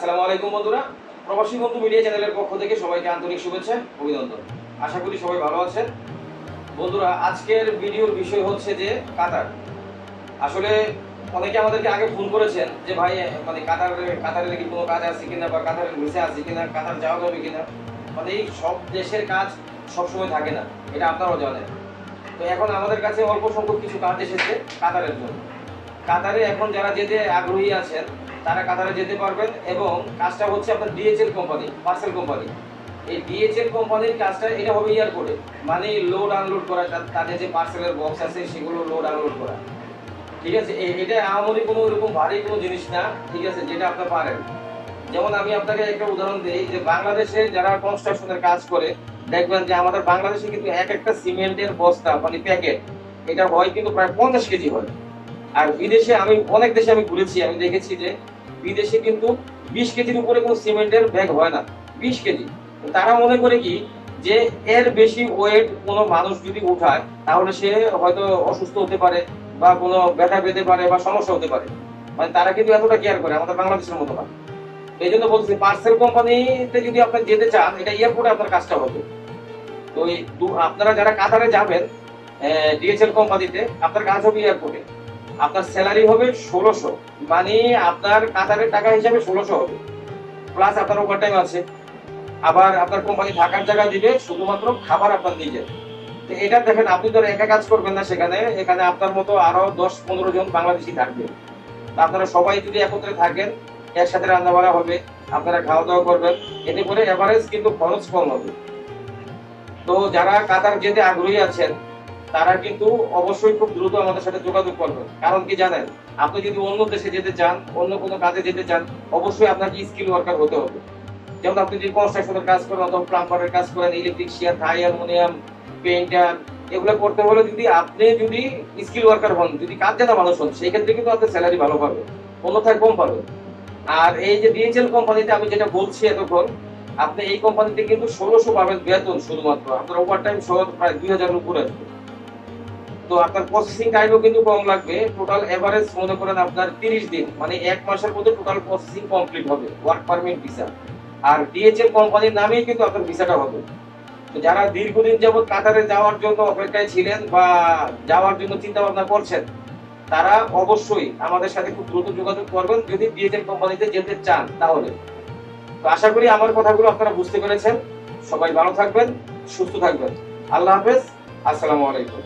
আসসালামু আলাইকুম বন্ধুরা, প্রবাসী বন্ধু মিডিয়া চ্যানেলের পক্ষ থেকে সবাইকে আন্তরিক শুভেচ্ছা, অভিনন্দন। আশা করি সবাই ভালো আছেন। বন্ধুরা, আজকের ভিডিওর বিষয় হচ্ছে যে কাতার। আসলে অনেকে আমাদেরকে আগে ফোন করেছেন যে ভাই মানে কাতারের কি কোনো কাজ আছে কিনা, বা কাতারের ভিসা আছে কিনা, কাতার যাওয়া যাবে কিনা। মানে এই সব দেশের কাজ সবসময় থাকে না, এটা আপনারাও জানেন। তো এখন আমাদের কাছে অল্প সংখ্যক কিছু কাজ এসেছে কাতারের জন্য। কাতারে এখন যারা যেতে আগ্রহী আছেন তারা কাতারে যেতে পারবেন, এবং কাজটা হচ্ছে আপনার ডিএচএল কোম্পানি, পার্সেল কোম্পানি। এই ডিএচএল কোম্পানির কাজটা এটা হবে এয়ারপোর্টে, মানে লোড আনলোড করা, তাদের যে পার্সেলের বক্স আছে সেগুলো লোড আনলোড করা। ঠিক আছে, এটা আমাদের কোনো এরকম ভারী কোনো জিনিস না, ঠিক আছে, যেটা আপনার পারেন। যেমন আমি আপনাকে একটা উদাহরণ দিই, যে বাংলাদেশে যারা কনস্ট্রাকশনের কাজ করে দেখবেন যে আমাদের বাংলাদেশে কিন্তু এক একটা সিমেন্টের বস্তা মানে প্যাকেট এটা হয় কিন্তু প্রায় 50 কেজি হয়। আর বিদেশে আমি অনেক দেশে আমি ঘুরেছি, আমি দেখেছি যে বিদেশে কিন্তু 20 কেজির উপরে কোনো সিমেন্টের ব্যাগ হয় না, 20 কেজি। তারা মনে করে কি যে এর বেশি ওয়েট কোনো মানুষ যদি উঠায় তাহলে সে হয়তো অসুস্থ হতে পারে, বা কোনো ব্যথা পেতে পারে, বা সমস্যা হতে পারে। মানে তারা কিন্তু এতটা কেয়ার করে, আমাদের বাংলাদেশের মতো না। এই জন্য বলছি, পার্সেল কোম্পানিতে যদি আপনি যেতে চান, এটা এয়ারপোর্টে আপনার কাজটা হবে। তো আপনারা যারা কাতারে যাবেন ডিএচএল কোম্পানিতে, আপনার কাজ হবে এয়ারপোর্টে। আপনার স্যালারি হবে 1600, মানে আপনার কাতারের টাকা হিসাবে 1600 হবে, প্লাস আপনার ওভারটাইম আছে। আবার আপনার কোম্পানি থাকার জায়গা দিবে, শুধুমাত্র খাবার আপনার নিজের। তো এটা দেখেন, আপনি তো একা কাজ করবেন না সেখানে, এখানে আপনার মতো আরো 10-15 জন বাংলাদেশি থাকবে। আপনারা সবাই যদি একত্রে থাকেন, একসাথে রান্না বাড়া হবে, আপনারা খাওয়া দাওয়া করবেন, এতে করে এভারেজ কিন্তু খরচ কম হবে। তো যারা কাতার যেতে আগ্রহী আছেন তারা কিন্তু অবশ্যই খুব দ্রুত আমাদের সাথে যোগাযোগ করবেন। কারণ কি জানেন, আপনি যদি অন্য দেশে যেতে চান, অন্য কোনো কাজে যেতে চান, অবশ্যই আপনাকে স্কিল ওয়ার্কার হতে হবে। যেমন আপনি যদি কনস্ট্রাকশনের কাজ করেন, অথবা প্লাম্বারের কাজ করেন, ইলেকট্রিশিয়ান, থাই অ্যালুমিনিয়াম, পেইন্টার, এগুলো করতে হলে আপনি যদি স্কিল ওয়ার্কার হন, যদি কাজ জানা মানুষ হন, সেই ক্ষেত্রে কিন্তু আপনার স্যালারি ভালো পাবে, অন্যথায় কম পাবে। আর এই যে ডিএচএল কোম্পানিতে আমি যেটা বলছি এতক্ষণ, আপনি এই কোম্পানিতে কিন্তু 1600 পাবেন বেতন, শুধুমাত্র আপনার ওভারটাইম সহ প্রায় 2000 উপরে আসবে। তো আপনার প্রসেসিং টাইমও কিন্তু কম লাগবে। টোটাল এভারেজ মনে করেন আপনার 30 দিন, মানে 1 মাসের মধ্যে টোটাল প্রসেসিং কমপ্লিট হবে, ওয়ার্ক পারমিট ভিসা। আর ডিএচএল কোম্পানির নামেই কিন্তু আপনার ভিসাটা হবে। তো যারা দীর্ঘদিন যাবত কাতারে যাওয়ার জন্য অপেক্ষায় ছিলেন, বা যাওয়ার জন্য চিন্তা ভাবনা করছেন, তারা অবশ্যই আমাদের সাথে খুব দ্রুত যোগাযোগ করবেন যদি ডিএচএল কোম্পানিতে যেতে চান তাহলে। তো আশা করি আমার কথাগুলো আপনারা বুঝতে পেরেছেন। সবাই ভালো থাকবেন, সুস্থ থাকবেন। আল্লাহ হাফেজ, আসসালামু আলাইকুম।